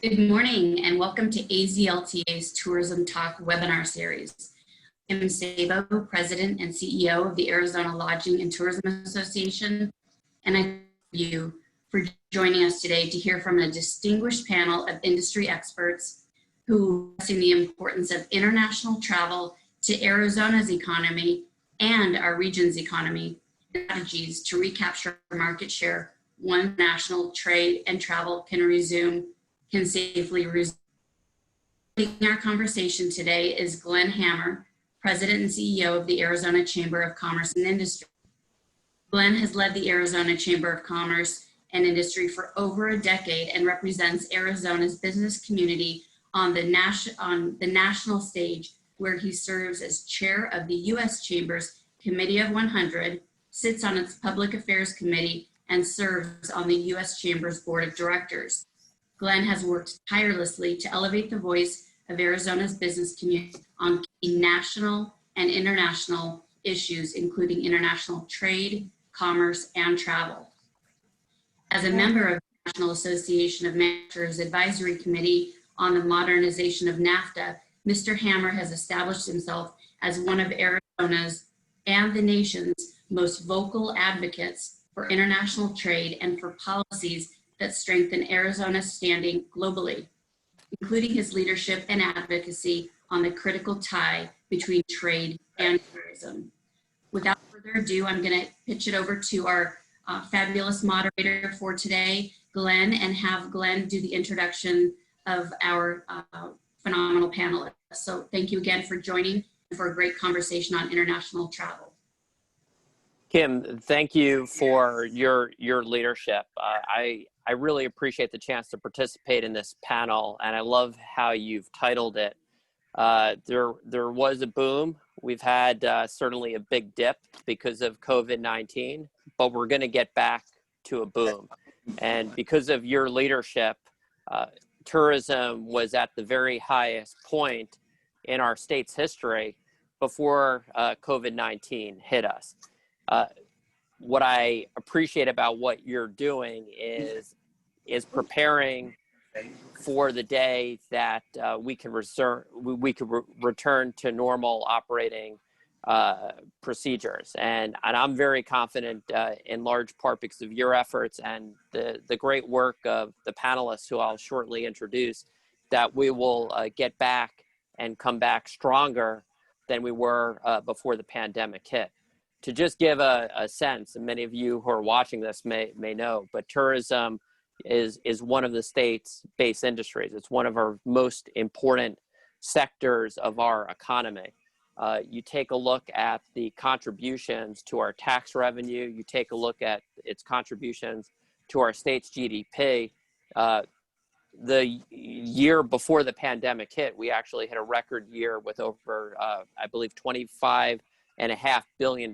Good morning and welcome to AZLTA's Tourism Talk webinar series. I'm Sabo, President and CEO of the Arizona Lodging and Tourism Association, and I thank you for joining us today to hear from a distinguished panel of industry experts who are discussing the importance of international travel to Arizona's economy and our region's economy, strategies to recapture market share once national trade and travel can safely resume. Leading our conversation today is Glenn Hammer, President and CEO of the Arizona Chamber of Commerce and Industry. Glenn has led the Arizona Chamber of Commerce and Industry for over a decade and represents Arizona's business community on the national stage, where he serves as chair of the U.S. Chamber's Committee of 100, sits on its Public Affairs Committee, and serves on the U.S. Chamber's Board of Directors. Glenn has worked tirelessly to elevate the voice of Arizona's business community on key national and international issues, including international trade, commerce, and travel. As a member of the National Association of Manufacturers Advisory Committee on the modernization of NAFTA, Mr. Hammer has established himself as one of Arizona's and the nation's most vocal advocates for international trade and for policies that strengthen Arizona's standing globally, including his leadership and advocacy on the critical tie between trade and tourism. Without further ado, I'm going to pitch it over to our fabulous moderator for today, Glenn, and have Glenn do the introduction of our phenomenal panelists. So thank you again for joining and for a great conversation on international travel. Kim, thank you for your leadership. I really appreciate the chance to participate in this panel, and I love how you've titled it. There was a boom. We've had certainly a big dip because of COVID-19, but we're going to get back to a boom. And because of your leadership, tourism was at the very highest point in our state's history before COVID-19 hit us. What I appreciate about what you're doing is preparing for the day that we can return to normal operating procedures, and I'm very confident in large part because of your efforts and the great work of the panelists who I'll shortly introduce, that we will get back and come back stronger than we were before the pandemic hit. To just give a sense, and many of you who are watching this may know, but tourism is one of the state's base industries. It's one of our most important sectors of our economy. You take a look at the contributions to our tax revenue, you take a look at its contributions to our state's GDP. The year before the pandemic hit, we actually hit a record year with over, I believe, $25.5 billion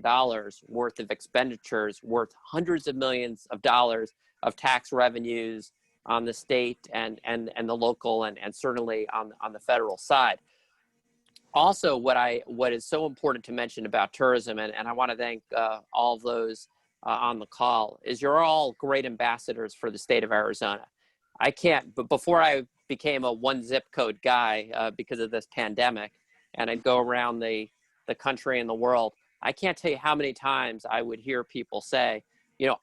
worth of expenditures, worth hundreds of millions of dollars of tax revenues on the state and the local and certainly on the federal side. Also, what is so important to mention about tourism, and I want to thank all of those on the call, is you're all great ambassadors for the state of Arizona. But before I became a one zip code guy because of this pandemic, and I'd go around the country and the world, I can't tell you how many times I would hear people say,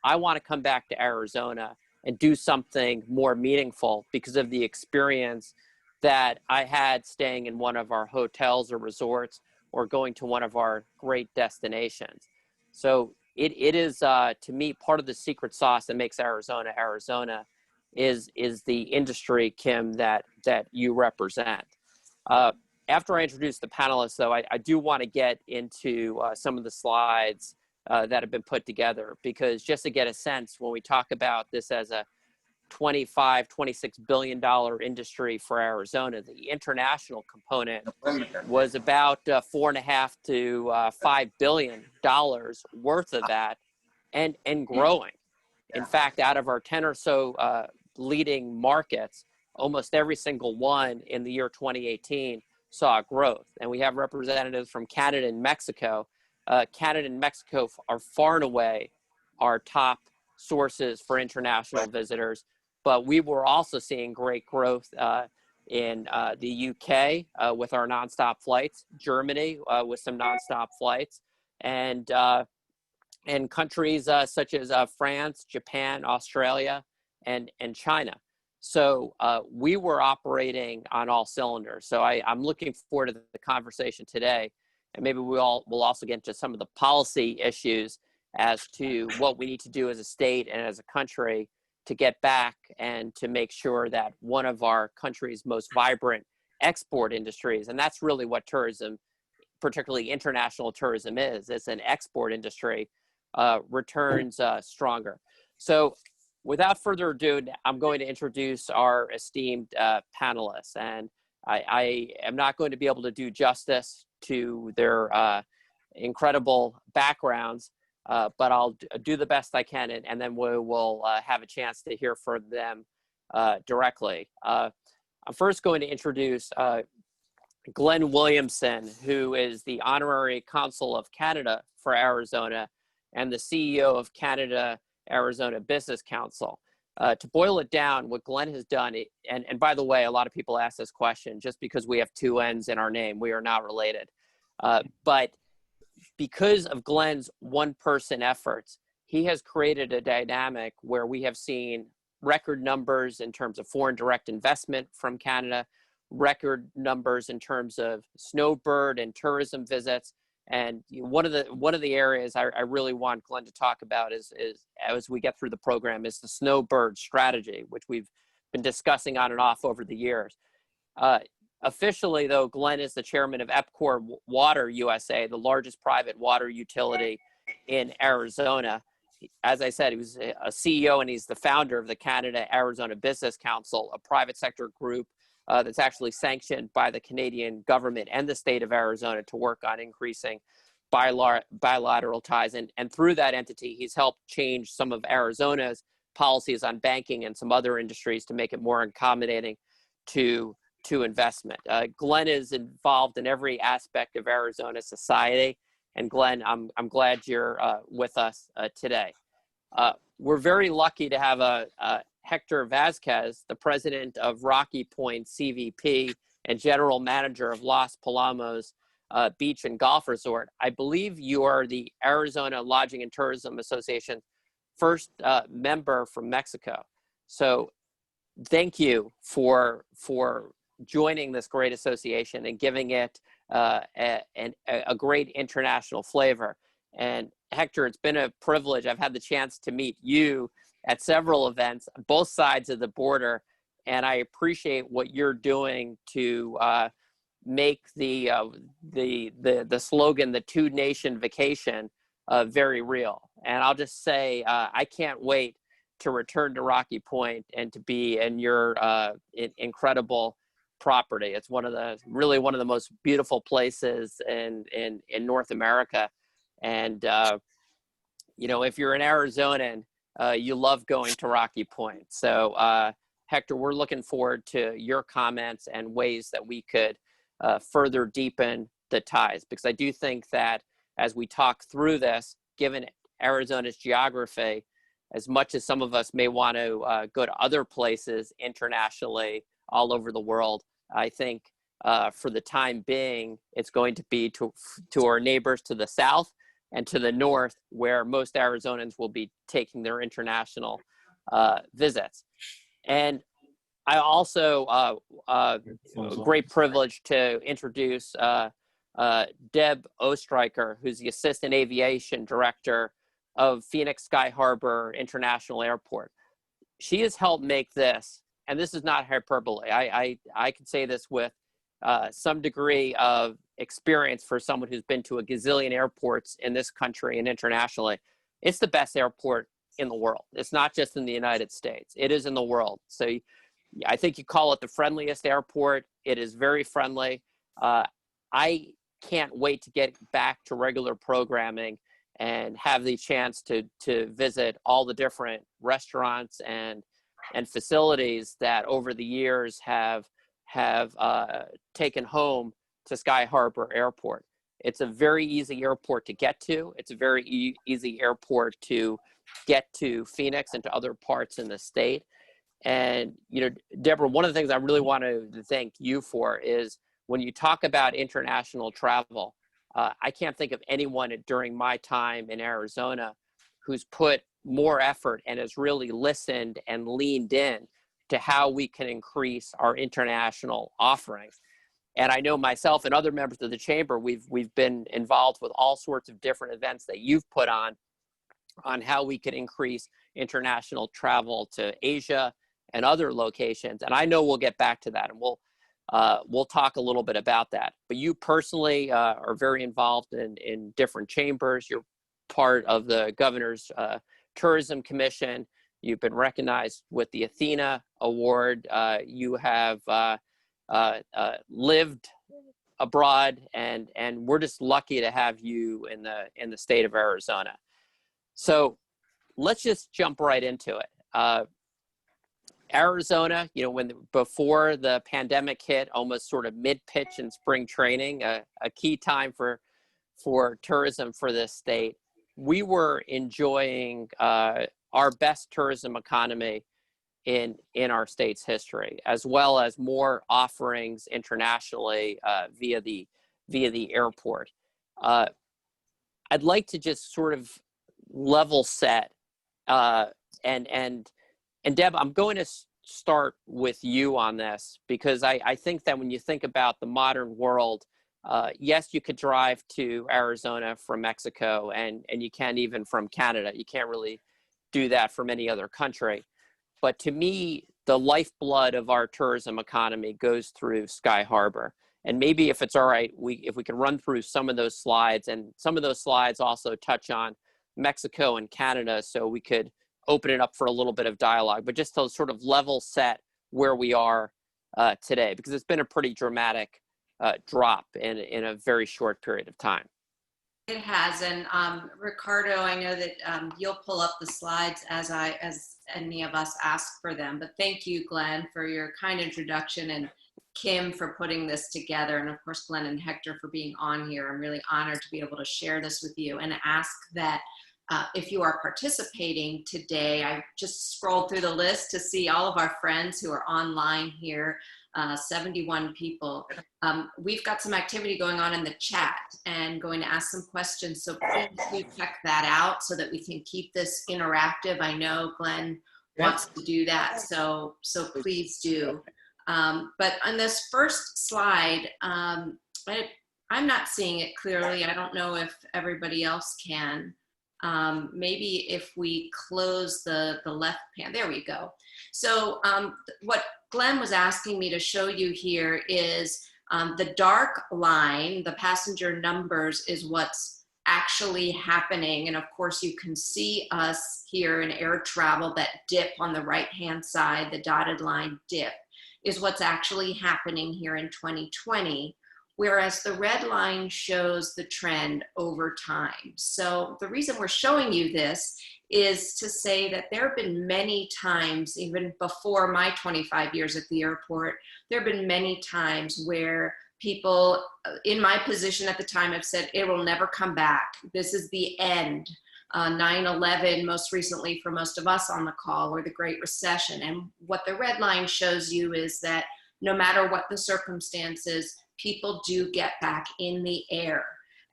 I want to come back to Arizona and do something more meaningful because of the experience that I had staying in one of our hotels or resorts or going to one of our great destinations. So it is, to me, part of the secret sauce that makes Arizona Arizona is the industry, Kim, that you represent. After I introduce the panelists, though, I do want to get into some of the slides that have been put together, because just to get a sense, when we talk about this as a $26 billion industry for Arizona, the international component was about $4.5 to $5 billion worth of that, and growing. In fact, out of our 10 or so leading markets, almost every single one in the year 2018 saw growth. And we have representatives from Canada and Mexico. Canada and Mexico are far and away our top sources for international visitors. but we were also seeing great growth in the UK with our nonstop flights, Germany with some nonstop flights, and countries such as France, Japan, Australia, and China. So we were operating on all cylinders. So I'm looking forward to the conversation today, and maybe we'll also get into some of the policy issues as to what we need to do as a state and as a country to get back and to make sure that one of our country's most vibrant export industries, and that's really what tourism, particularly international tourism, is. It's an export industry, returns stronger. So without further ado, I'm going to introduce our esteemed panelists, and I am not going to be able to do justice to their incredible backgrounds, but I'll do the best I can, and then we will have a chance to hear from them directly. I'm first going to introduce Glenn Williamson, who is the Honorary Consul of Canada for Arizona and the CEO of Canada-Arizona Business Council. To boil it down, what Glenn has done, and by the way, a lot of people ask this question, just because we have two N's in our name, we are not related. But because of Glenn's one-person efforts, he has created a dynamic where we have seen record numbers in terms of foreign direct investment from Canada, record numbers in terms of snowbird and tourism visits. And one of the areas I really want Glenn to talk about is as we get through the program is the snowbird strategy, which we've been discussing on and off over the years. Officially, though, Glenn is the chairman of EPCOR Water USA, the largest private water utility in Arizona. As I said, he was a CEO and he's the founder of the Canada-Arizona Business Council, a private sector group that's actually sanctioned by the Canadian government and the state of Arizona to work on increasing bilateral ties. And through that entity, he's helped change some of Arizona's policies on banking and some other industries to make it more accommodating to investment. Glenn is involved in every aspect of Arizona society. And Glenn, I'm glad you're with us today. We're very lucky to have Hector Vazquez, the president of Rocky Point CVP and general manager of Los Palomos Beach and Golf Resort. I believe you are the Arizona Lodging and Tourism Association's first member from Mexico. So thank you for joining this great association and giving it a great international flavor. And Hector, it's been a privilege. I've had the chance to meet you at several events, both sides of the border, and I appreciate what you're doing to make the slogan, the two nation vacation, very real. And I'll just say, I can't wait to return to Rocky Point and to be in your incredible property. It's really one of the most beautiful places in North America. And, if you're an Arizonan, you love going to Rocky Point. So, Hector, we're looking forward to your comments and ways that we could further deepen the ties, because I do think that as we talk through this, given Arizona's geography, as much as some of us may want to go to other places internationally all over the world, I think for the time being, it's going to be to our neighbors to the south and to the north, where most Arizonans will be taking their international visits. And I also, great privilege to introduce Deb Ostreicher, who's the Assistant Aviation Director of Phoenix Sky Harbor International Airport. She has helped make this, and this is not hyperbole, I can say this with some degree of experience for someone who's been to a gazillion airports in this country and internationally. It's the best airport in the world. It's not just in the United States. It is in the world. So I think you call it the friendliest airport. It is very friendly. I can't wait to get back to regular programming and have the chance to visit all the different restaurants and facilities that over the years have taken home to Sky Harbor Airport. It's a very easy airport to get to. It's a very easy airport to get to Phoenix and to other parts in the state. And, you know, Deborah, one of the things I really want to thank you for is when you talk about international travel, I can't think of anyone during my time in Arizona who's put more effort and has really listened and leaned in to how we can increase our international offerings. And I know myself and other members of the chamber, we've been involved with all sorts of different events that you've put on how we can increase international travel to Asia and other locations. And I know we'll get back to that, and we'll talk a little bit about that. But you personally are very involved in different chambers. You're part of the Governor's Tourism Commission. You've been recognized with the Athena Award. You have lived abroad, and we're just lucky to have you in the state of Arizona. So let's just jump right into it. Arizona, you know, before the pandemic hit, almost sort of mid-pitch in spring training, a key time for tourism for this state, we were enjoying our best tourism economy in our state's history, as well as more offerings internationally via the airport. I'd like to just sort of level set, and Deb, I'm going to start with you on this, because I think that when you think about the modern world, yes, you could drive to Arizona from Mexico, and you can even from Canada. You can't really do that from any other country. But to me, the lifeblood of our tourism economy goes through Sky Harbor. And maybe if it's all right, if we can run through some of those slides, and some of those slides also touch on Mexico and Canada, so we could open it up for a little bit of dialogue, but just to sort of level set where we are today, because it's been a pretty dramatic drop in a very short period of time. It has, and Ricardo, I know that you'll pull up the slides as any of us ask for them, but thank you, Glenn, for your kind introduction, and Kim for putting this together, and of course, Glenn and Hector for being on here. I'm really honored to be able to share this with you, and ask that if you are participating today, I just scrolled through the list to see all of our friends who are online here, 71 people. We've got some activity going on in the chat and going to ask some questions. So please do check that out so that we can keep this interactive. I know Glenn wants to do that, so please do. But on this first slide, I'm not seeing it clearly. I don't know if everybody else can. Maybe if we close the left pan, there we go. So what Glenn was asking me to show you here is the dark line, the passenger numbers, is what's actually happening. And of course, you can see us here in air travel, that dip on the right-hand side, the dotted line dip, is what's actually happening here in 2020. Whereas the red line shows the trend over time. So the reason we're showing you this is to say that there have been many times, even before my 25 years at the airport, there have been many times where people in my position at the time have said, it will never come back. This is the end. 9/11, most recently for most of us on the call, or the Great Recession. And what the red line shows you is that no matter what the circumstances, people do get back in the air.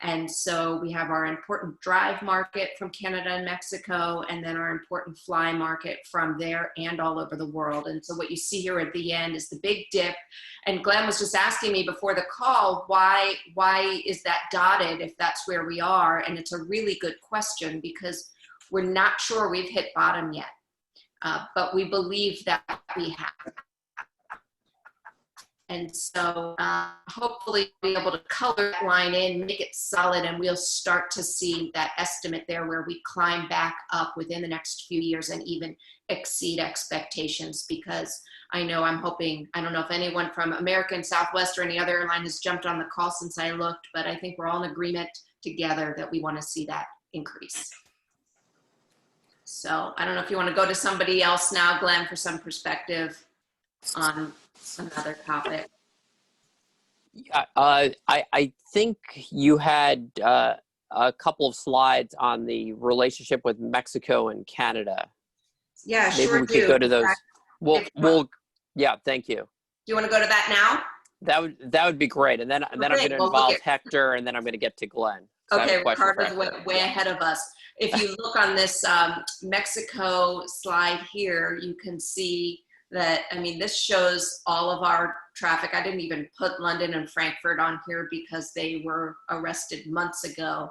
And so we have our important drive market from Canada and Mexico, and then our important fly market from there and all over the world. And so what you see here at the end is the big dip. And Glenn was just asking me before the call, why is that dotted if that's where we are? And it's a really good question, because we're not sure we've hit bottom yet, but we believe that we have. And so hopefully we'll be able to color that line in, make it solid, and we'll start to see that estimate there where we climb back up within the next few years and even exceed expectations. Because I'm hoping, I don't know if anyone from American, Southwest, or any other airline has jumped on the call since I looked, but I think we're all in agreement together that we want to see that increase. So I don't know if you want to go to somebody else now, Glenn, for some perspective on another topic. I think you had a couple of slides on the relationship with Mexico and Canada. Yeah, Maybe sure we could go to those. Yeah, thank you. Do you want to go to that now? That would be great. And then I'm going to involve Hector, and then I'm going to get to Glenn. So okay, Ricardo's way ahead of us. If you look on this Mexico slide here, you can see that, I mean, this shows all of our traffic. I didn't even put London and Frankfurt on here because they were arrested months ago.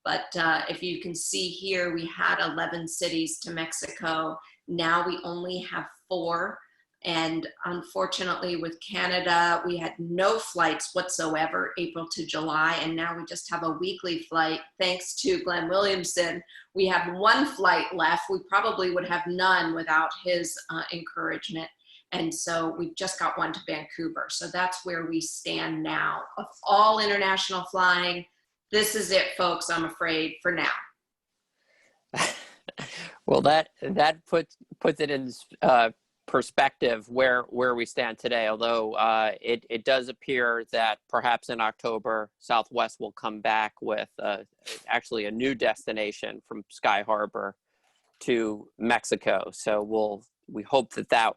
But if you can see here, we had 11 cities to Mexico. Now we only have 4. And unfortunately with Canada, we had no flights whatsoever, April to July. And now we just have a weekly flight. Thanks to Glenn Williamson, we have 1 flight left. We probably would have none without his encouragement. And so we've just got 1 to Vancouver. So that's where we stand now. Of all international flying, this is it, folks, I'm afraid, for now. Well, that puts it in perspective where we stand today, although it does appear that perhaps in October, Southwest will come back with actually a new destination from Sky Harbor to Mexico. So we hope that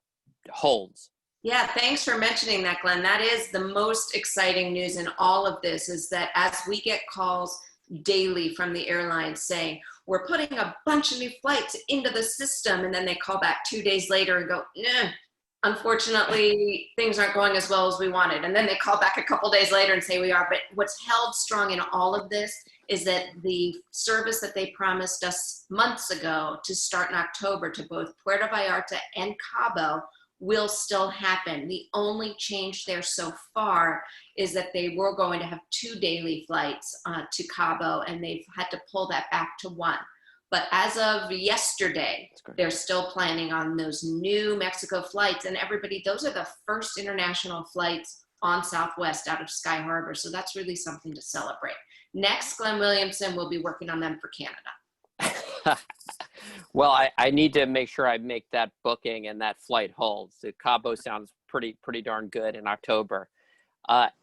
holds. Yeah, thanks for mentioning that, Glenn. That is the most exciting news in all of this, is that as we get calls daily from the airlines saying, we're putting a bunch of new flights into the system, and then they call back 2 days later and go, unfortunately, things aren't going as well as we wanted. And then they call back a couple days later and say we are. But what's held strong in all of this is that the service that they promised us months ago to start in October to both Puerto Vallarta and Cabo will still happen. The only change there so far is that they were going to have 2 daily flights to Cabo, and they've had to pull that back to 1. But as of yesterday, they're still planning on those new Mexico flights. And everybody, those are the first international flights on Southwest out of Sky Harbor. So that's really something to celebrate. Next, Glenn Williamson will be working on them for Canada. Well, I need to make sure I make that booking and that flight holds. The Cabo sounds pretty darn good in October.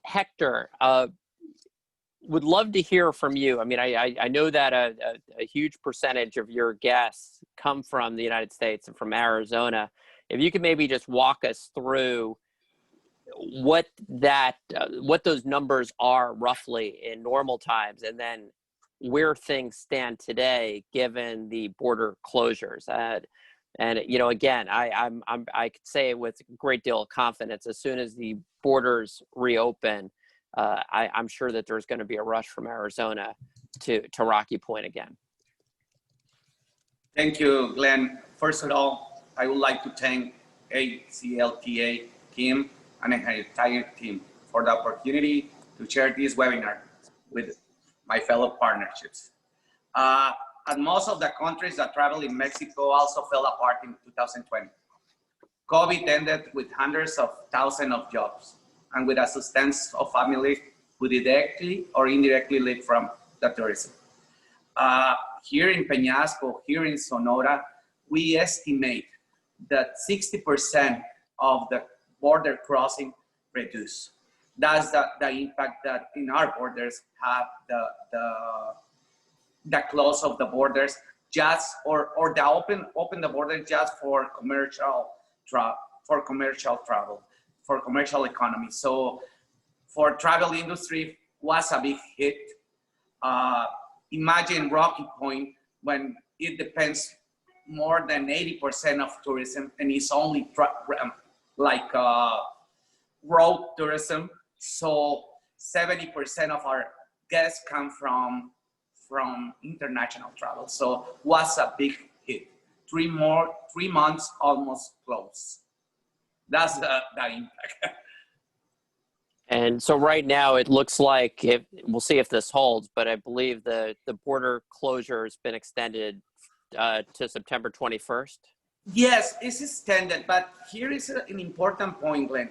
Hector, would love to hear from you. I mean, I know that a huge percentage of your guests come from the United States and from Arizona. If you could maybe just walk us through what those numbers are roughly in normal times, and then where things stand today given the border closures. And you know, again, I could say with a great deal of confidence, as soon as the borders reopen, I'm sure that there's going to be a rush from Arizona to Rocky Point again. Thank you, Glenn. First of all, I would like to thank ACLTA, Kim, and her entire team for the opportunity to share this webinar with my fellow partnerships. And most of the countries that travel in Mexico also fell apart in 2020. COVID ended with hundreds of thousands of jobs and with a substance of families who directly or indirectly live from the tourism. Here in Peñasco, here in Sonora, we estimate that 60% of the border crossing reduced. That's the impact that in our borders have the close of the borders just or the open the border just for commercial travel, for commercial economy. So for travel industry was a big hit. Imagine Rocky Point when it depends more than 80% of tourism and it's only road tourism. So 70% of our guests come from international travel. So was a big hit. 3 months almost closed. That's the impact. And so right now it looks like we'll see if this holds, but I believe the border closure has been extended to September 21st. Yes, it's extended, but here is an important point, Glenn.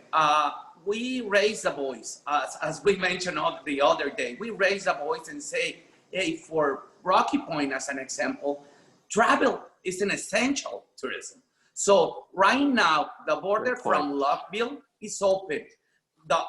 We raise the voice, as we mentioned the other day. We raise the voice and say, hey, for Rocky Point, as an example, travel is an essential tourism. So right now, the border from Lockville is open.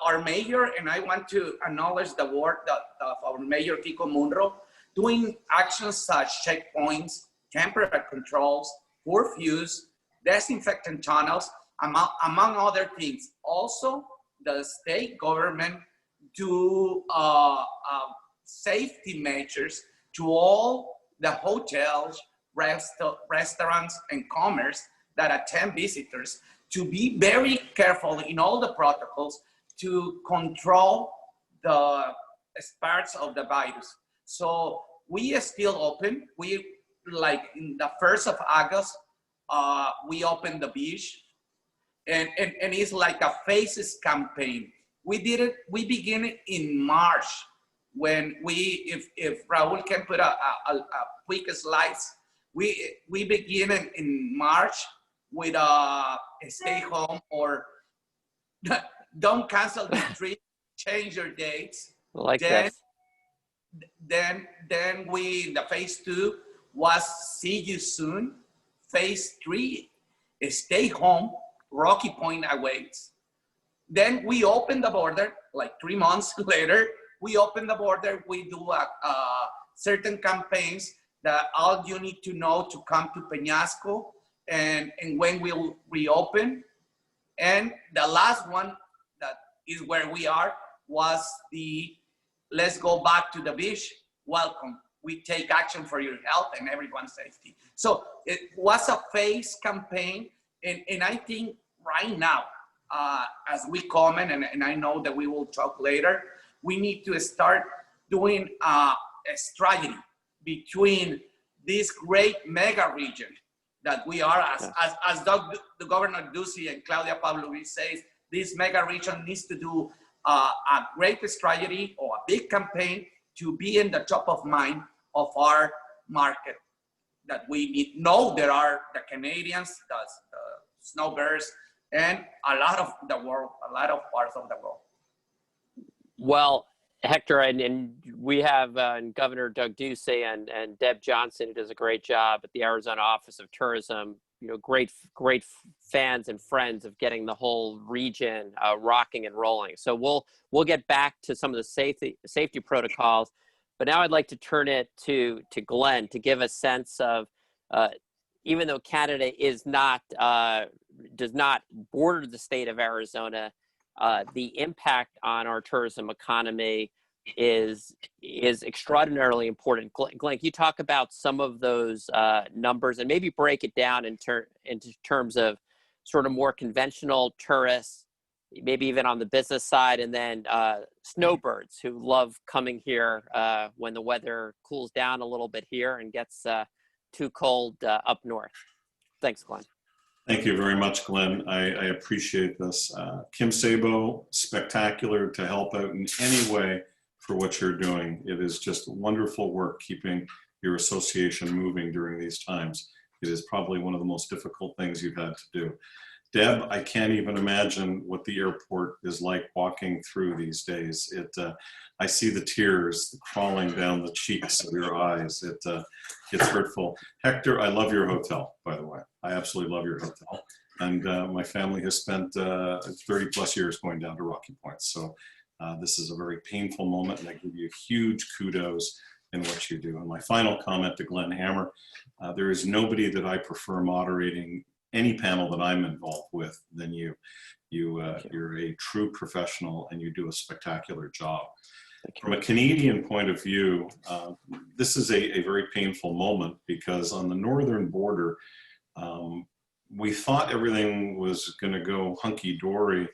Our mayor, and I want to acknowledge the work of our mayor, Kiko Munro, doing actions such checkpoints, temperature controls, curfews, disinfectant tunnels, among other things. Also, the state government do safety measures to all the hotels, restaurants, and commerce that attend visitors to be very careful in all the protocols to control the spreads of the virus. So we are still open. We, like in the 1st of August, we opened the beach, and it's like a faces campaign. We begin it in March, when if Raul can put a quick slides, we begin in March with stay home, or don't cancel the trip, change your dates. Like Then this. then we, the phase 2 was see you soon. Phase 3 is stay home, Rocky Point awaits. Then we open the border, like 3 months later, we open the border. We do certain campaigns that all you need to know to come to Peñasco, and when we'll reopen. And the last one, that is where we are, was the let's go back to the beach, welcome. We take action for your health and everyone's safety. So it was a phase campaign, and I think right now, as we comment, and I know that we will talk later, we need to start doing a strategy between this great mega region that we are, as the Governor Ducey and Claudia Pavlovich says, this mega region needs to do a great strategy or a big campaign to be in the top of mind of our market. That we need know there are the Canadians, the snowbirds, and a lot of the world, a lot of parts of the world. Well, Hector, and we have Governor Doug Ducey and Deb Johnson, who does a great job at the Arizona Office of Tourism. You know, great fans and friends of getting the whole region rocking and rolling. So we'll get back to some of the safety protocols, but now I'd like to turn it to Glenn to give a sense of, even though Canada is not does not border the state of Arizona, the impact on our tourism economy is extraordinarily important. Glenn, can you talk about some of those numbers and maybe break it down into terms of sort of more conventional tourists, maybe even on the business side, and then snowbirds who love coming here when the weather cools down a little bit here and gets too cold up north? Thanks, Glenn. Thank you very much, Glenn. I appreciate this. Kim Sabo, spectacular to help out in any way for what you're doing. It is just wonderful work keeping your association moving during these times. It is probably one of the most difficult things you've had to do. Deb, I can't even imagine what the airport is like walking through these days. I see the tears crawling down the cheeks of your eyes. It's hurtful. Hector, I love your hotel, by the way. I absolutely love your hotel. And my family has spent 30 plus years going down to Rocky Point. So this is a very painful moment, and I give you huge kudos in what you do. And my final comment to Glenn Hammer, there is nobody that I prefer moderating any panel that I'm involved with than you. You're a true professional, and you do a spectacular job. From a Canadian point of view, this is a very painful moment, because on the northern border, we thought everything was going to go hunky-dory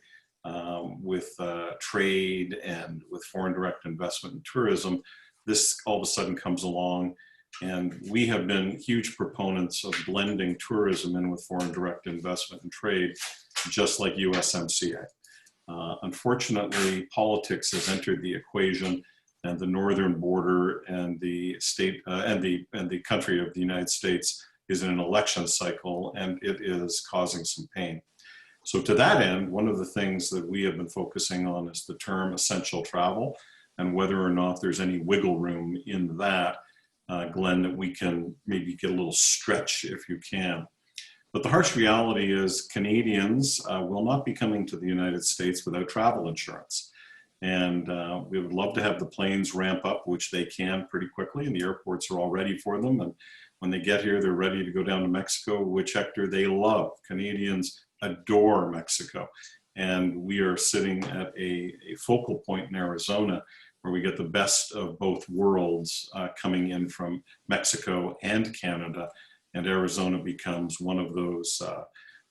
with trade and with foreign direct investment and tourism. This all of a sudden comes along, and we have been huge proponents of blending tourism in with foreign direct investment and trade, just like USMCA. Unfortunately, politics has entered the equation, and the northern border and the state and the country of the United States is in an election cycle, and it is causing some pain. So to that end, one of the things that we have been focusing on is the term essential travel, and whether or not there's any wiggle room in that, Glenn, that we can maybe get a little stretch if you can. But the harsh reality is Canadians will not be coming to the United States without travel insurance. And we would love to have the planes ramp up, which they can pretty quickly, and the airports are all ready for them. And when they get here, they're ready to go down to Mexico, which, Hector, they love. Canadians adore Mexico. And we are sitting at a focal point in Arizona where we get the best of both worlds coming in from Mexico and Canada. And Arizona becomes one of those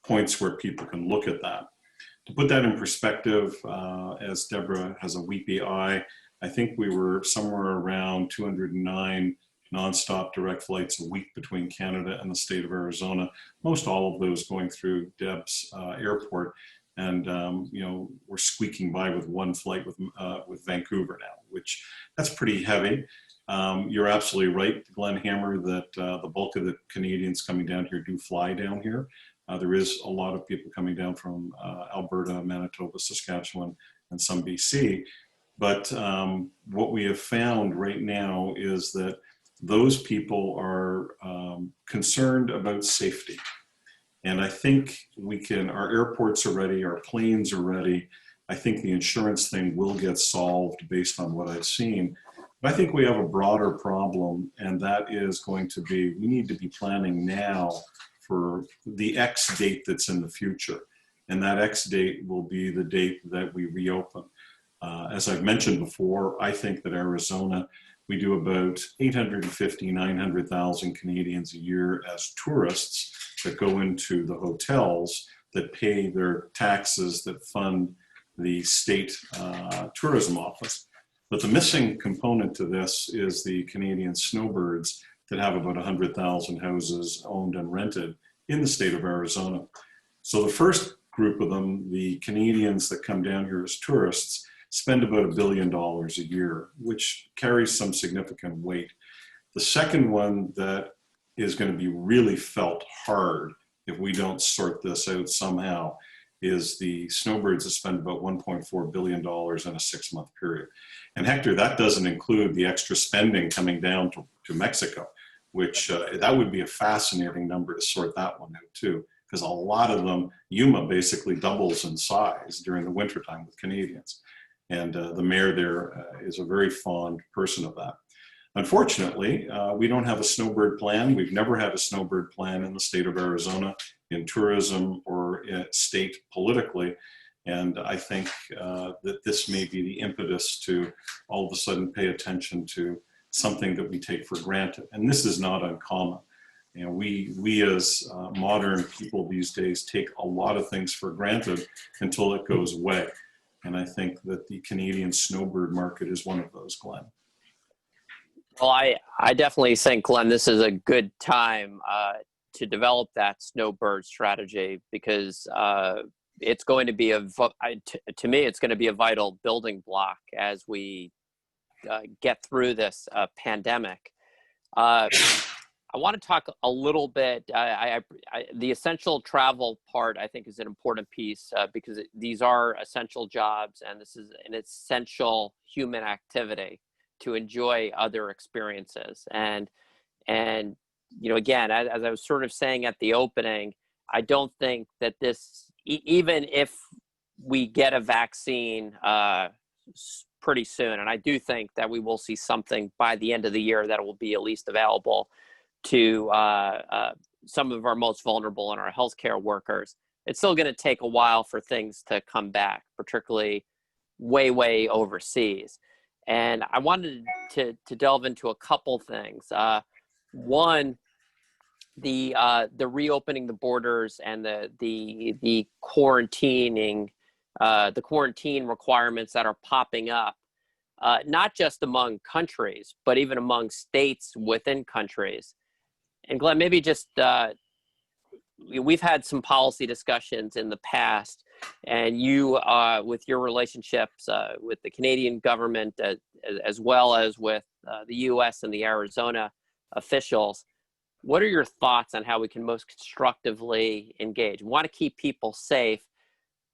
points where people can look at that. To put that in perspective, as Deborah has a weepy eye, I think we were somewhere around 209 nonstop direct flights a week between Canada and the state of Arizona, most all of those going through Deb's airport. And you know, we're squeaking by with one flight with Vancouver now, which that's pretty heavy. You're absolutely right, Glenn Hammer, that the bulk of the Canadians coming down here do fly down here. There is a lot of people coming down from Alberta, Manitoba, Saskatchewan, and some BC. But what we have found right now is that those people are concerned about safety. And I think our airports are ready, our planes are ready. I think the insurance thing will get solved based on what I've seen. But I think we have a broader problem, and that is going to be, we need to be planning now for the X date that's in the future. And that X date will be the date that we reopen. As I've mentioned before, I think that Arizona, we do about 850, 900,000 Canadians a year as tourists that go into the hotels that pay their taxes that fund the state tourism office. But the missing component to this is the Canadian snowbirds that have about 100,000 houses owned and rented in the state of Arizona. So the first group of them, the Canadians that come down here as tourists, spend about $1 billion a year, which carries some significant weight. The second one that is going to be really felt hard if we don't sort this out somehow is the snowbirds that spend about $1.4 billion in a 6-month period. And Hector, that doesn't include the extra spending coming down to Mexico, which that would be a fascinating number to sort that one out too, because a lot of them, Yuma basically doubles in size during the wintertime with Canadians. And the mayor there is a very fond person of that. Unfortunately, we don't have a snowbird plan. We've never had a snowbird plan in the state of Arizona in tourism or state politically. And I think that this may be the impetus to all of a sudden pay attention to something that we take for granted. And this is not uncommon. You know, we as modern people these days take a lot of things for granted until it goes away. And I think that the Canadian snowbird market is one of those, Glenn. Well, I definitely think, Glenn, this is a good time to develop that snowbird strategy, because it's going to be to me, it's going to be a vital building block as we get through this pandemic. I want to talk a little bit, the essential travel part, I think, is an important piece because these are essential jobs, and this is an essential human activity to enjoy other experiences. And you know, again, as I was sort of saying at the opening, I don't think that this, even if we get a vaccine pretty soon, and I do think that we will see something by the end of the year that will be at least available to some of our most vulnerable and our healthcare workers, it's still going to take a while for things to come back, particularly way overseas. And I wanted to delve into a couple things. One, the reopening the borders and the quarantining, the quarantine requirements that are popping up, not just among countries, but even among states within countries. And Glenn, maybe just, we've had some policy discussions in the past, and you, with your relationships with the Canadian government, as well as with the US and the Arizona officials, what are your thoughts on how we can most constructively engage? We want to keep people safe,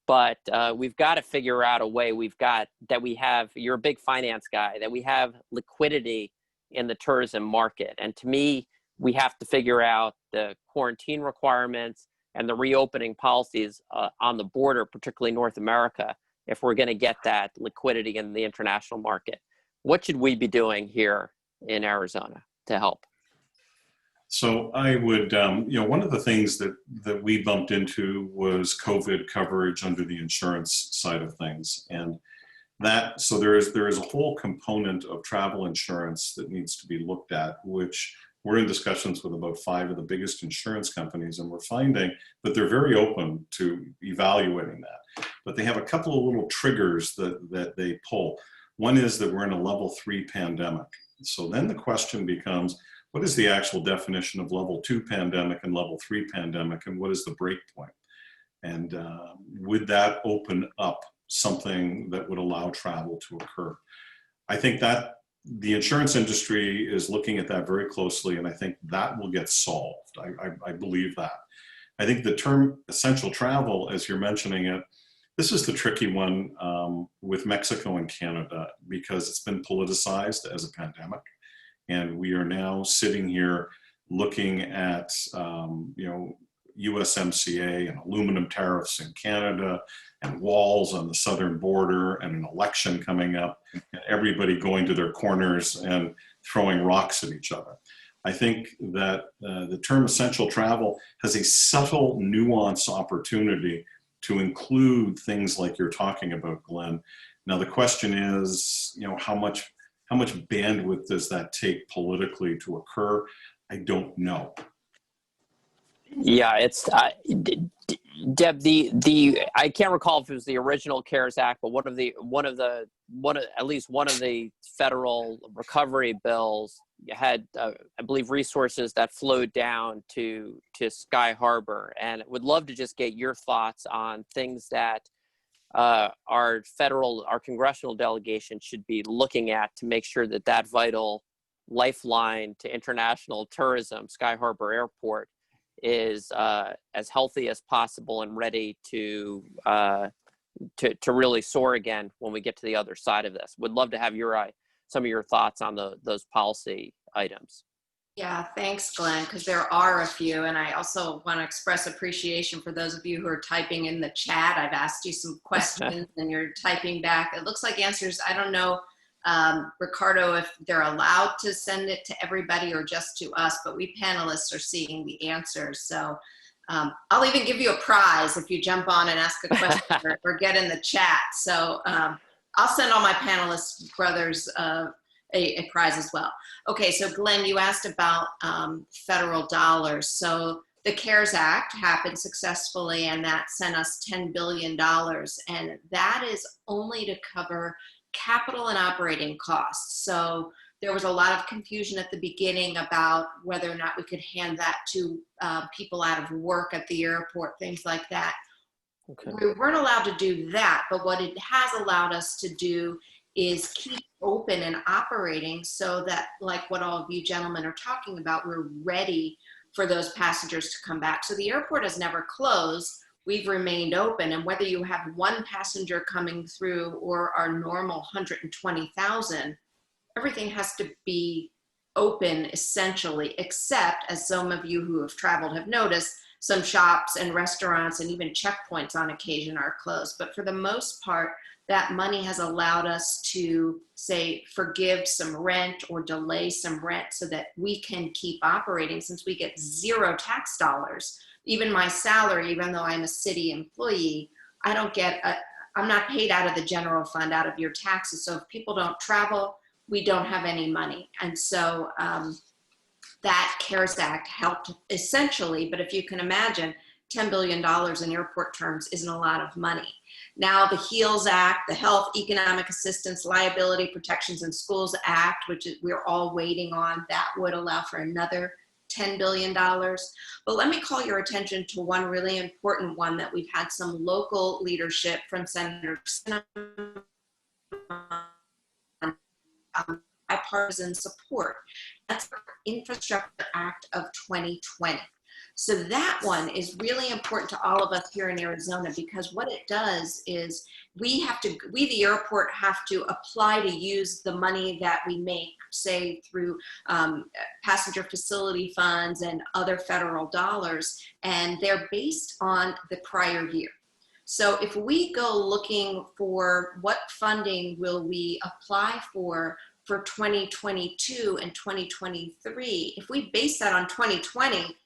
but we've got to figure out a way. You're a big finance guy, that we have liquidity in the tourism market. And to me, we have to figure out the quarantine requirements and the reopening policies on the border, particularly North America, if we're going to get that liquidity in the international market. What should we be doing here in Arizona to help? So I would, one of the things that we bumped into was COVID coverage under the insurance side of things. And so there is a whole component of travel insurance that needs to be looked at, which we're in discussions with about 5 of the biggest insurance companies, and we're finding that they're very open to evaluating that. But they have a couple of little triggers that they pull. One is that we're in a level 3 pandemic. So then the question becomes, what is the actual definition of level 2 pandemic and level 3 pandemic, and what is the break point? And would that open up something that would allow travel to occur? I think that the insurance industry is looking at that very closely, and I think that will get solved. I believe that. I think the term essential travel, as you're mentioning it, this is the tricky one with Mexico and Canada, because it's been politicized as a pandemic. And we are now sitting here looking at, USMCA and aluminum tariffs in Canada and walls on the southern border and an election coming up and everybody going to their corners and throwing rocks at each other. I think that the term essential travel has a subtle nuance opportunity to include things like you're talking about, Glenn. Now, the question is, how much bandwidth does that take politically to occur? I don't know. Yeah, it's Deb. I can't recall if it was the original CARES Act, but at least one of the federal recovery bills had, I believe, resources that flowed down to Sky Harbor, and would love to just get your thoughts on things that our congressional delegation should be looking at to make sure that vital lifeline to international tourism, Sky Harbor Airport, is as healthy as possible and ready to really soar again when we get to the other side of this. Would love to have some of your thoughts on those policy items. Yeah, thanks, Glenn, because there are a few. And I also want to express appreciation for those of you who are typing in the chat. I've asked you some questions and you're typing back. It looks like answers, I don't know, Ricardo, if they're allowed to send it to everybody or just to us, but we panelists are seeing the answers. So I'll even give you a prize if you jump on and ask a question or get in the chat. So I'll send all my panelists brothers a prize as well. Okay, so Glenn, you asked about federal dollars. So the CARES Act happened successfully, and that sent us $10 billion. And that is only to cover capital and operating costs. So there was a lot of confusion at the beginning about whether or not we could hand that to people out of work at the airport, things like that. Okay. We weren't allowed to do that, but what it has allowed us to do is keep open and operating so that, like what all of you gentlemen are talking about, we're ready for those passengers to come back. So the airport has never closed. We've remained open, and whether you have one passenger coming through or our normal 120,000, everything has to be open essentially, except, as some of you who have traveled have noticed, some shops and restaurants and even checkpoints on occasion are closed. But for the most part, that money has allowed us to, say, forgive some rent or delay some rent so that we can keep operating, since we get zero tax dollars. Even my salary, even though I'm a city employee, I'm not paid out of the general fund, out of your taxes. So if people don't travel, we don't have any money. And so that CARES Act helped essentially, but if you can imagine, $10 billion in airport terms isn't a lot of money. Now the HEALS Act, the Health, Economic Assistance, Liability Protections in Schools Act, which we're all waiting on, that would allow for another $10 billion. But let me call your attention to one really important one that we've had some local leadership from Senator Sinema, bipartisan support. That's the Infrastructure Act of 2020. So that one is really important to all of us here in Arizona, because what it does is we, the airport, have to apply to use the money that we make, say through passenger facility funds and other federal dollars, and they're based on the prior year. So if we go looking for what funding will we apply for for 2022 and 2023, if we base that on 2020,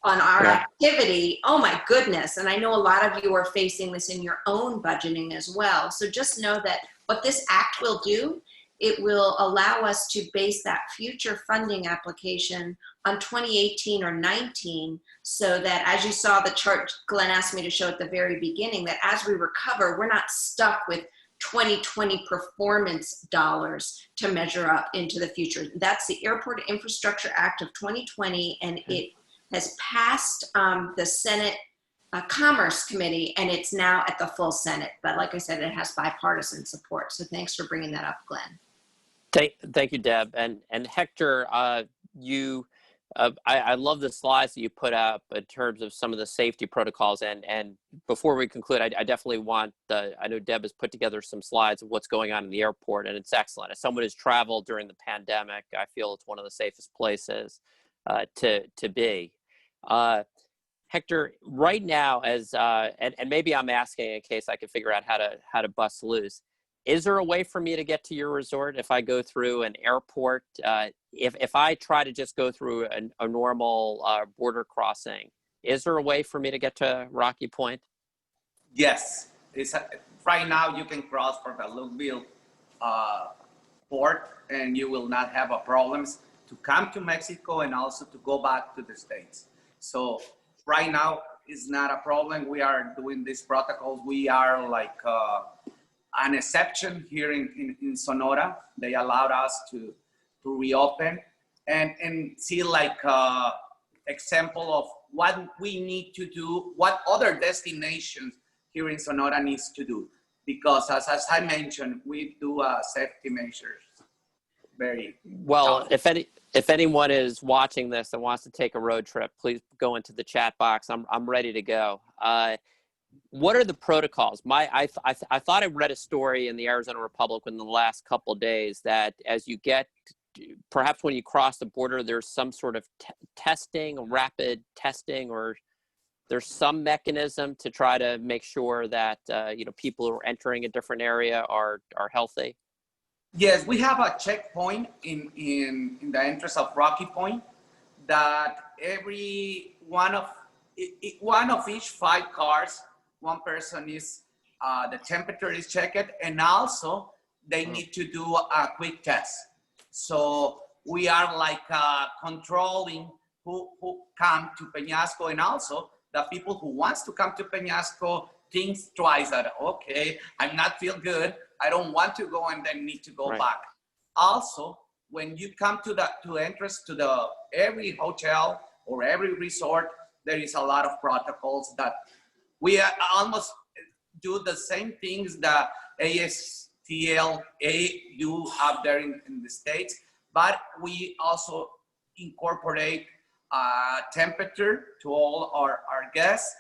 on our Yeah. activity, oh my goodness. And I know a lot of you are facing this in your own budgeting as well. So just know that what this act will do, it will allow us to base that future funding application on 2018 or 19, so that, as you saw the chart Glenn asked me to show at the very beginning, that as we recover, we're not stuck with 2020 performance dollars to measure up into the future. That's the Airport Infrastructure Act of 2020, and it has passed the Senate Commerce Committee, and it's now at the full Senate. But like I said, it has bipartisan support. So thanks for bringing that up, Glenn. Thank you, Deb. And Hector, I love the slides that you put up in terms of some of the safety protocols. And before we conclude, I definitely want I know Deb has put together some slides of what's going on in the airport, and it's excellent. As someone who's traveled during the pandemic, I feel it's one of the safest places to be. Hector, right now, and maybe I'm asking in case I can figure out how to bust loose. Is there a way for me to get to your resort if I go through an airport? If I try to just go through a normal border crossing, is there a way for me to get to Rocky Point? Yes, right now you can cross for the Lukeville port, and you will not have a problems to come to Mexico and also to go back to the States. So right now is not a problem. We are doing these protocols. We are like an exception here in Sonora. They allowed us to reopen and see like example of what we need to do, what other destinations here in Sonora needs to do. Because as I mentioned, we do safety measures very well. If anyone is watching this and wants to take a road trip, please go into the chat box. I'm ready to go. What are the protocols? I thought I read a story in the Arizona Republic in the last couple of days that as you get, perhaps when you cross the border, there's some sort of testing, rapid testing, or there's some mechanism to try to make sure that people who are entering a different area are healthy. Yes, we have a checkpoint in the entrance of Rocky Point that every one of each 5 cars, one person is the temperature is checked, and also they need to do a quick test. So we are like controlling who come to Peñasco, and also the people who wants to come to Peñasco thinks twice that, okay, I'm not feel good, I don't want to go and then need to go back. Also, when you come to entrance to every hotel or every resort, there is a lot of protocols that we almost do the same things that ASTLA do up there in the States, but we also incorporate temperature to all our guests.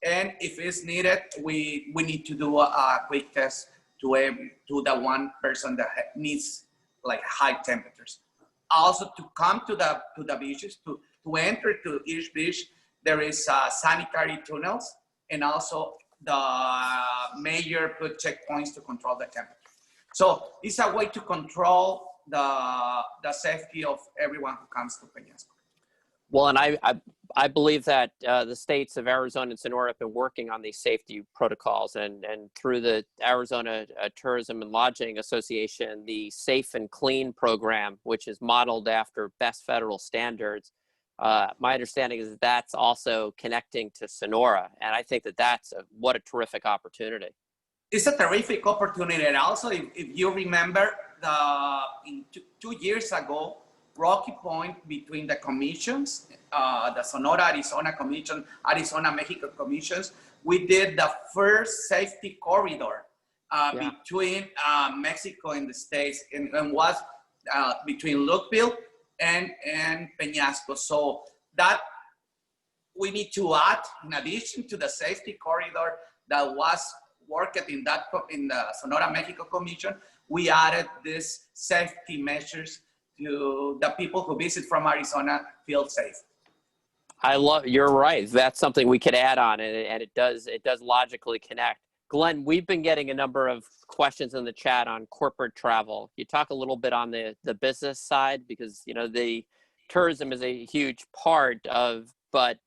And if it's needed, we need to do a quick test to the one person that needs like high temperatures. Also, to come to the beaches, to enter to each beach, there is sanitary tunnels, and also the mayor put checkpoints to control the temperature. So it's a way to control the safety of everyone who comes to Peñasco. Well, and I believe that the states of Arizona and Sonora have been working on these safety protocols, and through the Arizona Tourism and Lodging Association, the Safe and Clean program, which is modeled after best federal standards. My understanding is that's also connecting to Sonora, and I think that's what a terrific opportunity. It's a terrific opportunity, and also if you remember, two years ago, Rocky Point, between the commissions, the Sonora, Arizona Commission, Arizona, Mexico Commissions, we did the first safety corridor between Mexico and the States, and was between Lukeville and Peñasco. So that we need to add, in addition to the safety corridor that was worked in the Sonora, Mexico Commission, we added these safety measures to the people who visit from Arizona feel safe. You're right. That's something we could add on, and it does logically connect. Glenn, we've been getting a number of questions in the chat on corporate travel. You talk a little bit on the business side, because the tourism is a huge part of, but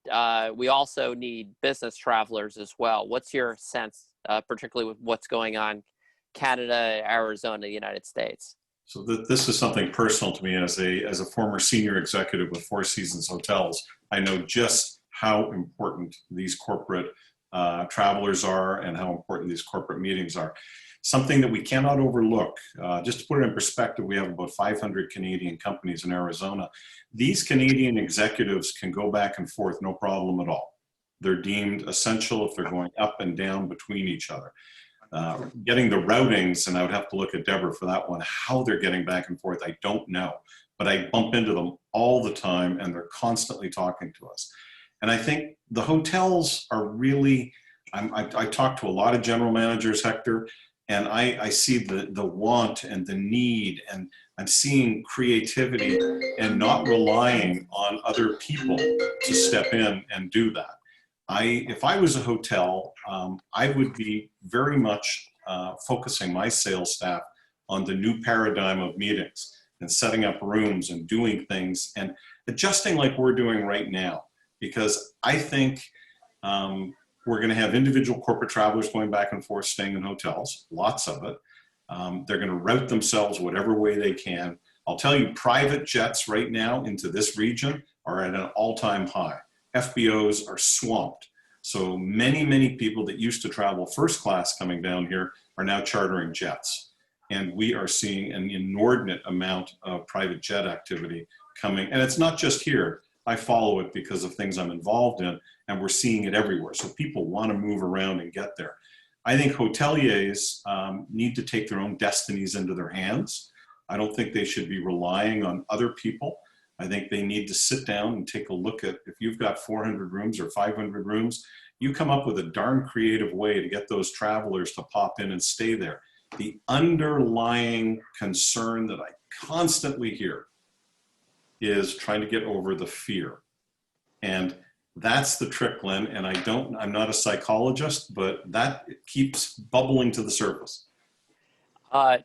we also need business travelers as well. What's your sense, particularly with what's going on Canada, Arizona, the United States? So this is something personal to me as a former senior executive with Four Seasons Hotels. I know just how important these corporate travelers are and how important these corporate meetings are. Something that we cannot overlook. Just to put it in perspective, we have about 500 Canadian companies in Arizona. These Canadian executives can go back and forth, no problem at all. They're deemed essential if they're going up and down between each other. Getting the routings, and I would have to look at Deborah for that one, how they're getting back and forth, I don't know. But I bump into them all the time, and they're constantly talking to us. And I think the hotels are really, I talk to a lot of general managers, Hector, and I see the want and the need, and I'm seeing creativity and not relying on other people to step in and do that. If I was a hotel, I would be very much focusing my sales staff on the new paradigm of meetings and setting up rooms and doing things and adjusting like we're doing right now. Because I think we're going to have individual corporate travelers going back and forth, staying in hotels, lots of it. They're going to route themselves whatever way they can. I'll tell you, private jets right now into this region are at an all-time high. FBOs are swamped. So many people that used to travel first class coming down here are now chartering jets. And we are seeing an inordinate amount of private jet activity coming. And it's not just here. I follow it because of things I'm involved in, and we're seeing it everywhere. So people want to move around and get there. I think hoteliers need to take their own destinies into their hands. I don't think they should be relying on other people. I think they need to sit down and take a look at, if you've got 400 rooms or 500 rooms, you come up with a darn creative way to get those travelers to pop in and stay there. The underlying concern that I constantly hear is trying to get over the fear. And that's the trick, Glenn. And I'm not a psychologist, but that keeps bubbling to the surface.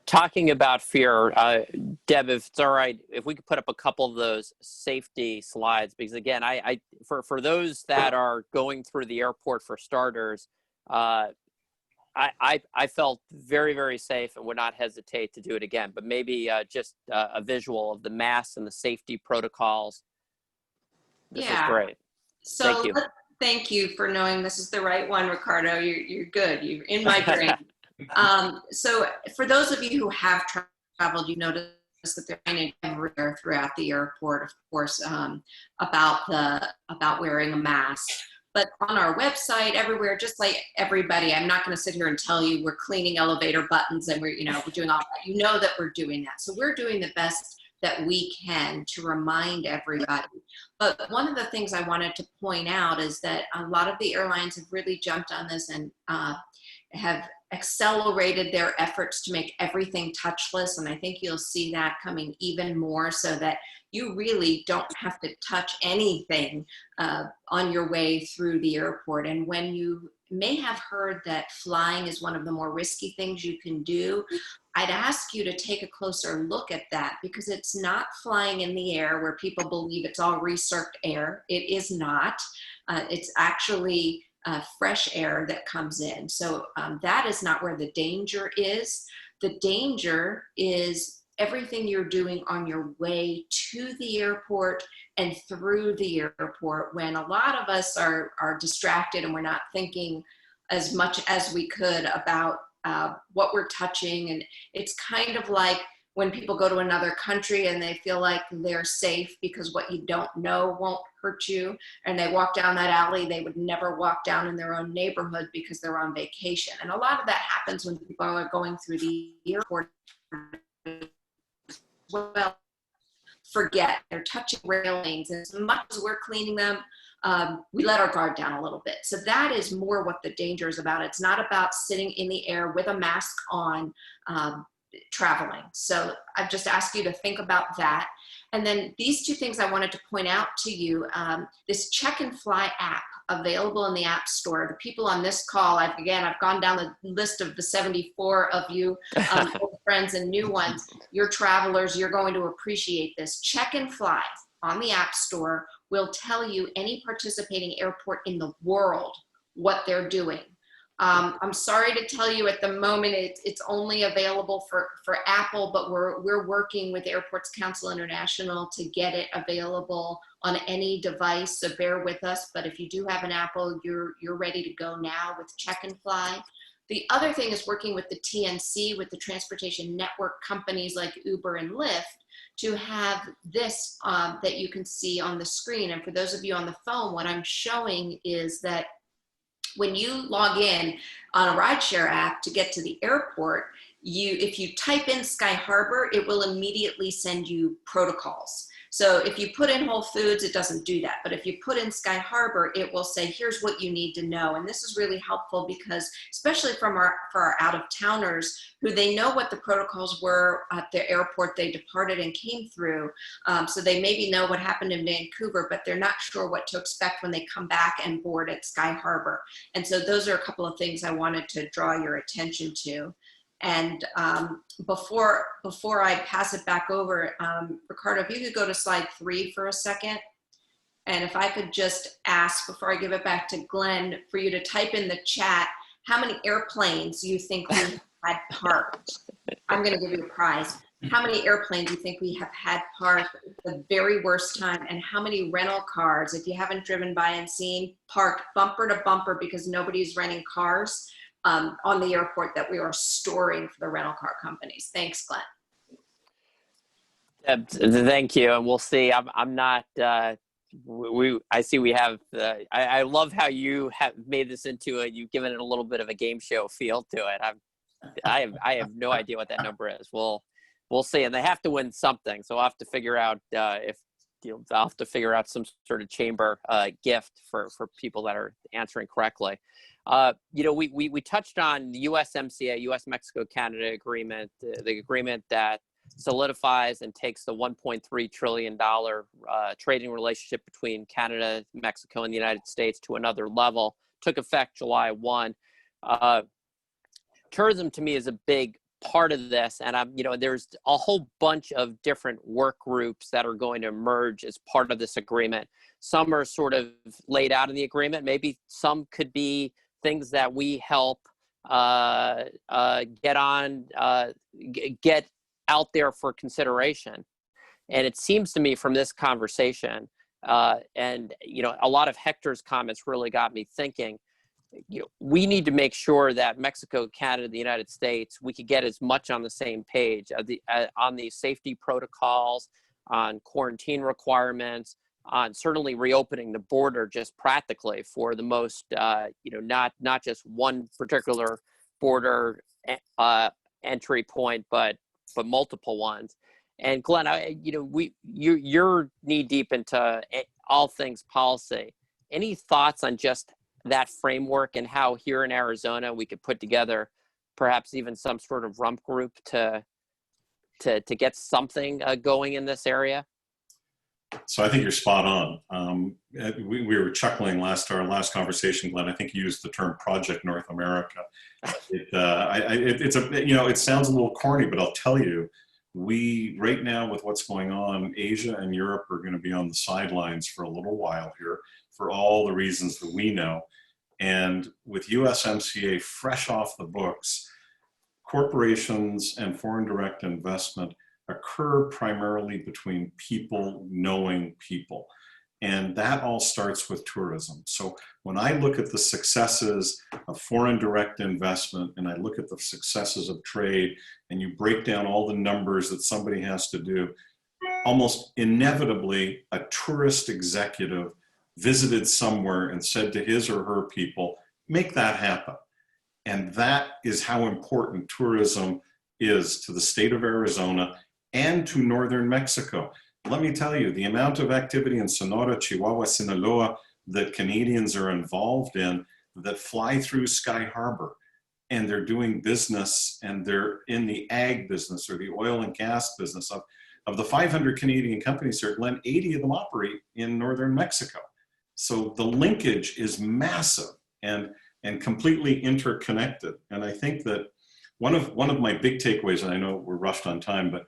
Talking about fear, Deb, if it's all right, if we could put up a couple of those safety slides, because again, for those that are going through the airport, for starters, I felt very, very safe and would not hesitate to do it again. But maybe just a visual of the masks and the safety protocols. This is great. So thank you. Thank you for knowing this is the right one, Ricardo. You're good. You're in my brain. So for those of you who have traveled, you notice that they're training everywhere throughout the airport, of course, about wearing a mask. But on our website, everywhere, just like everybody, I'm not going to sit here and tell you we're cleaning elevator buttons and we're doing all that. You know that we're doing that. So we're doing the best that we can to remind everybody. But one of the things I wanted to point out is that a lot of the airlines have really jumped on this and have accelerated their efforts to make everything touchless. And I think you'll see that coming even more, so that you really don't have to touch anything on your way through the airport. And when you may have heard that flying is one of the more risky things you can do, I'd ask you to take a closer look at that, because it's not flying in the air where people believe it's all recirced air. It is not. It's actually fresh air that comes in. So that is not where the danger is. The danger is everything you're doing on your way to the airport and through the airport, when a lot of us are distracted and we're not thinking as much as we could about what we're touching. And it's kind of like when people go to another country and they feel like they're safe because what you don't know won't hurt you, and they walk down that alley they would never walk down in their own neighborhood because they're on vacation. And a lot of that happens when people are going through the airport. Well, forget, they're touching railings. As much as we're cleaning them, we let our guard down a little bit. So that is more what the danger is about. It's not about sitting in the air with a mask on, traveling. So I've just asked you to think about that. And then these two things I wanted to point out to you, this Check and Fly app available in the App Store. The people on this call, I've gone down the list of the 74 of you, old friends and new ones. You're travelers, you're going to appreciate this. Check and Fly on the App Store will tell you any participating airport in the world what they're doing. I'm sorry to tell you at the moment it's only available for Apple, but we're working with Airports Council International to get it available on any device, so bear with us. But if you do have an Apple, you're ready to go now with Check and Fly. The other thing is working with the TNC, with the transportation network companies like Uber and Lyft, to have this that you can see on the screen. And for those of you on the phone, what I'm showing is that when you log in on a rideshare app to get to the airport, if you type in Sky Harbor, it will immediately send you protocols. So if you put in Whole Foods, it doesn't do that. But if you put in Sky Harbor, it will say, here's what you need to know. And this is really helpful because, especially for our out-of-towners, who they know what the protocols were at the airport they departed and came through. So they maybe know what happened in Vancouver, but they're not sure what to expect when they come back and board at Sky Harbor. And so those are a couple of things I wanted to draw your attention to. And before I pass it back over, Ricardo, if you could go to slide 3 for a second. And if I could just ask, before I give it back to Glenn, for you to type in the chat, how many airplanes you think we had parked? I'm going to give you a prize. How many airplanes you think we have had parked the very worst time? And how many rental cars, if you haven't driven by and seen, parked bumper to bumper because nobody's renting cars on the airport that we are storing for the rental car companies? Thanks, Glenn. Thank you, and we'll see. I'm not. I see we have. I love how you have made this into you've given it a little bit of a game show feel to it. I have no idea what that number is. We'll see, and they have to win something. So I'll have to figure out if I'll have to figure out some sort of chamber gift for people that are answering correctly. We touched on the USMCA, U.S.-Mexico-Canada agreement, the agreement that solidifies and takes the $1.3 trillion trading relationship between Canada, Mexico, and the United States to another level. Took effect July 1. Tourism to me is a big part of this, and there's a whole bunch of different work groups that are going to emerge as part of this agreement. Some are sort of laid out in the agreement. Maybe some could be things that we help get out there for consideration. And it seems to me from this conversation, and a lot of Hector's comments really got me thinking. We need to make sure that Mexico, Canada, the United States, we could get as much on the same page on the safety protocols, on quarantine requirements, on certainly reopening the border just practically for the most, not just one particular border entry point, but multiple ones. And Glenn, you're knee deep into all things policy. Any thoughts on just that framework and how here in Arizona we could put together perhaps even some sort of rump group to get something going in this area? So I think you're spot on. We were chuckling our last conversation, Glenn. I think you used the term Project North America. It sounds a little corny, but I'll tell you, right now with what's going on, Asia and Europe are going to be on the sidelines for a little while here for all the reasons that we know. And with USMCA fresh off the books, corporations and foreign direct investment occur primarily between people knowing people. And that all starts with tourism. So when I look at the successes of foreign direct investment and I look at the successes of trade, and you break down all the numbers that somebody has to do, almost inevitably a tourist executive visited somewhere and said to his or her people, make that happen. And that is how important tourism is to the state of Arizona and to northern Mexico. Let me tell you, the amount of activity in Sonora, Chihuahua, Sinaloa that Canadians are involved in that fly through Sky Harbor, and they're doing business, and they're in the ag business or the oil and gas business. Of the 500 Canadian companies here, Glenn, 80 of them operate in northern Mexico. So the linkage is massive and completely interconnected. And I think that one of my big takeaways, and I know we're rushed on time, but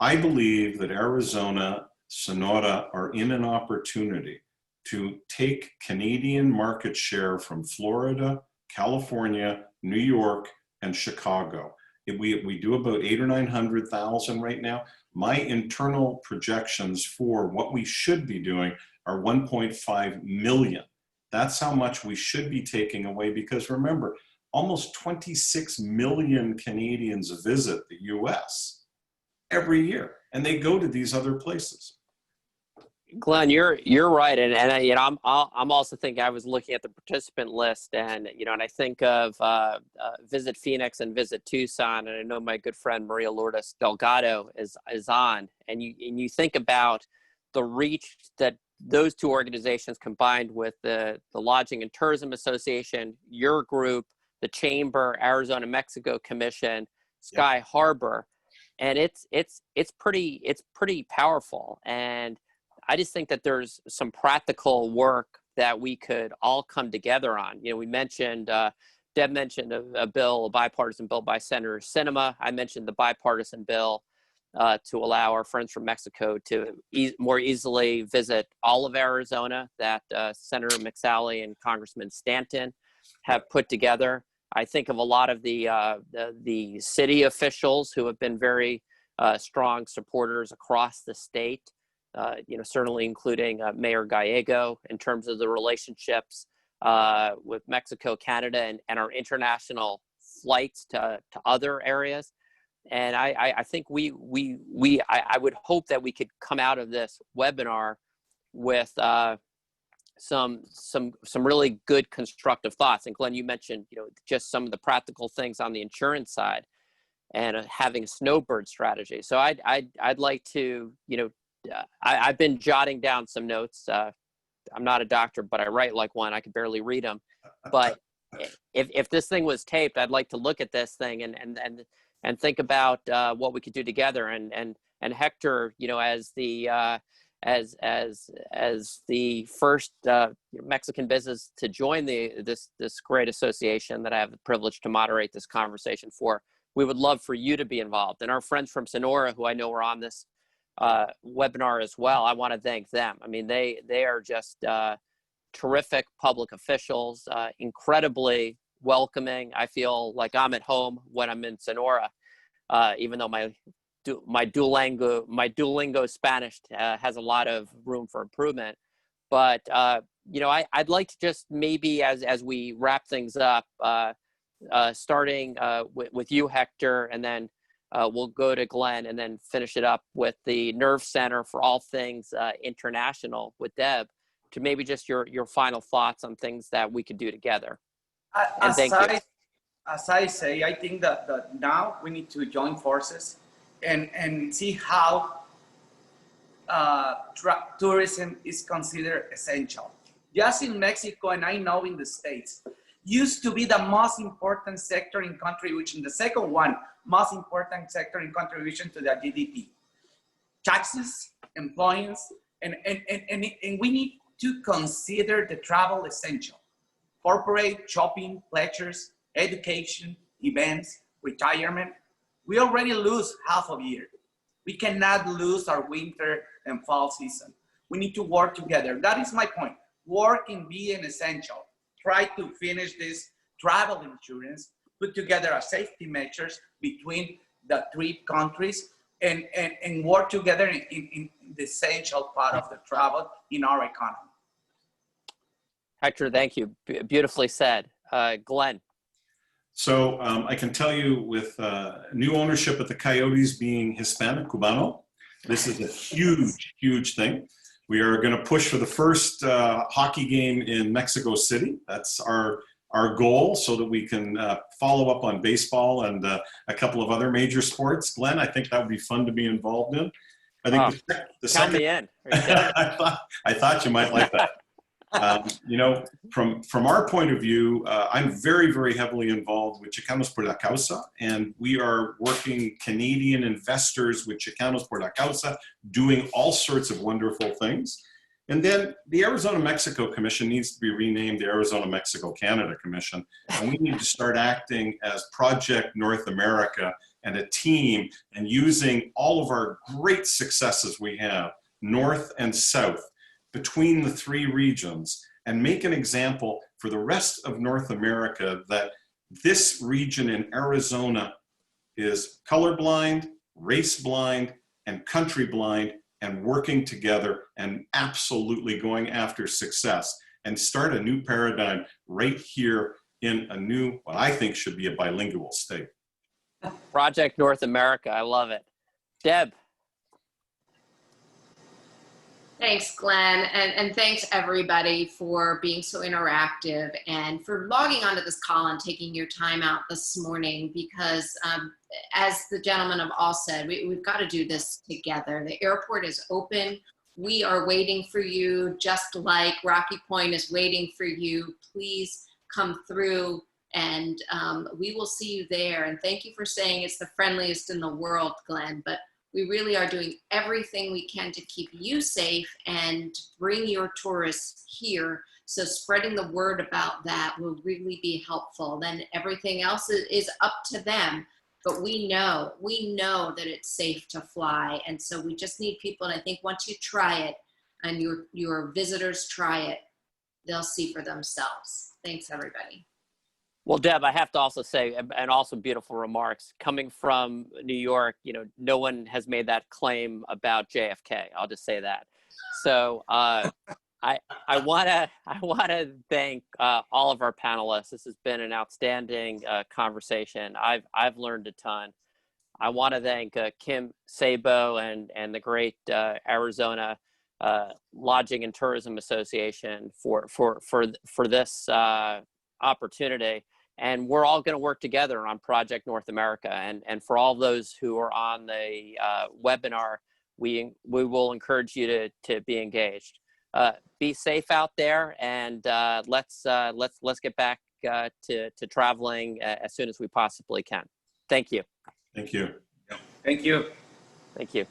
I believe that Arizona, Sonora are in an opportunity to take Canadian market share from Florida, California, New York, and Chicago. We do about 800,000 or 900,000 right now. My internal projections for what we should be doing are 1.5 million. That's how much we should be taking away, because remember, almost 26 million Canadians visit the US every year, and they go to these other places. Glenn, you're right, and you know, I'm also thinking. I was looking at the participant list, and you know, and I think of Visit Phoenix and Visit Tucson, and I know my good friend Maria Lourdes Delgado is on, and you think about the reach that those two organizations combined with the Lodging and Tourism Association, your group, the Chamber, Arizona Mexico Commission, Sky Harbor, and it's pretty powerful. And I just think that there's some practical work that we could all come together on. You know, we mentioned, Deb mentioned a bipartisan bill by Senator Sinema. I mentioned the bipartisan bill to allow our friends from Mexico to more easily visit all of Arizona that Senator McSally and Congressman Stanton have put together. I think of a lot of the city officials who have been very strong supporters across the state. You know, certainly including Mayor Gallego in terms of the relationships with Mexico, Canada, and our international flights to other areas. And I think I would hope that we could come out of this webinar with some really good constructive thoughts. And Glenn, you mentioned, you know, just some of the practical things on the insurance side and having a snowbird strategy. So I'd like to, you know, I've been jotting down some notes. I'm not a doctor, but I write like one. I can barely read them. But if this thing was taped, I'd like to look at this thing and think about what we could do together. And Hector, you know, as the first Mexican business to join this great association that I have the privilege to moderate this conversation for, we would love for you to be involved. And our friends from Sonora, who I know are on this webinar as well, I want to thank them. I mean, they are just terrific public officials, incredibly welcoming. I feel like I'm at home when I'm in Sonora, even though my Duolingo Spanish has a lot of room for improvement. But you know, I'd like to just maybe as we wrap things up, starting with you, Hector, and then we'll go to Glenn, and then finish it up with the Nerve Center for all things international with Deb, to maybe just your final thoughts on things that we could do together. And thank you. As I say, I think that now we need to join forces and see how tourism is considered essential. Just in Mexico, and I know in the States, used to be the most important sector in contribution, the second one most important sector in contribution to the GDP. Taxes, employers, and we need to consider the travel essential. Corporate, shopping, pleasures, education, events, retirement. We already lose half of a year. We cannot lose our winter and fall season. We need to work together. That is my point. Work in being essential. Try to finish this travel insurance, put together a safety measures between the three countries, and work together in the essential part of the travel in our economy. Hector, thank you. Beautifully said. Glenn. So I can tell you, with new ownership at the Coyotes being Hispanic, Cubano, this is a huge, huge thing. We are going to push for the first hockey game in Mexico City. That's our goal, so that we can follow up on baseball and a couple of other major sports. Glenn, I think that would be fun to be involved in. I think the count second, me in. I thought you might like that. You know, from our point of view, I'm very, very heavily involved with Chicanos por la Causa, and we are working Canadian investors with Chicanos por la Causa, doing all sorts of wonderful things. And then the Arizona-Mexico Commission needs to be renamed the Arizona-Mexico-Canada Commission. And we need to start acting as Project North America and a team and using all of our great successes we have, north and south, between the three regions, and make an example for the rest of North America that this region in Arizona is colorblind, race blind, and country blind, and working together and absolutely going after success and start a new paradigm right here in a new, what I think should be a bilingual state. Project North America. I love it. Deb. Thanks, Glenn, and thanks everybody for being so interactive and for logging onto this call and taking your time out this morning because as the gentlemen have all said, we've got to do this together. The airport is open. We are waiting for you, just like Rocky Point is waiting for you. Please come through and we will see you there. And thank you for saying it's the friendliest in the world, Glenn, but we really are doing everything we can to keep you safe and bring your tourists here. So spreading the word about that will really be helpful. Then everything else is up to them. But we know that it's safe to fly. And so we just need people. And I think once you try it and your visitors try it, they'll see for themselves. Thanks, everybody. Well, Deb, I have to also say, and also beautiful remarks, coming from New York, no one has made that claim about JFK. I'll just say that. So I want to thank all of our panelists. This has been an outstanding conversation. I've learned a ton. I want to thank Kim Sabo and the great Arizona Lodging and Tourism Association for this opportunity. And we're all going to work together on Project North America. And for all those who are on the webinar, we will encourage you to be engaged. Be safe out there, and let's get back to traveling as soon as we possibly can. Thank you. Thank you. Thank you. Thank you.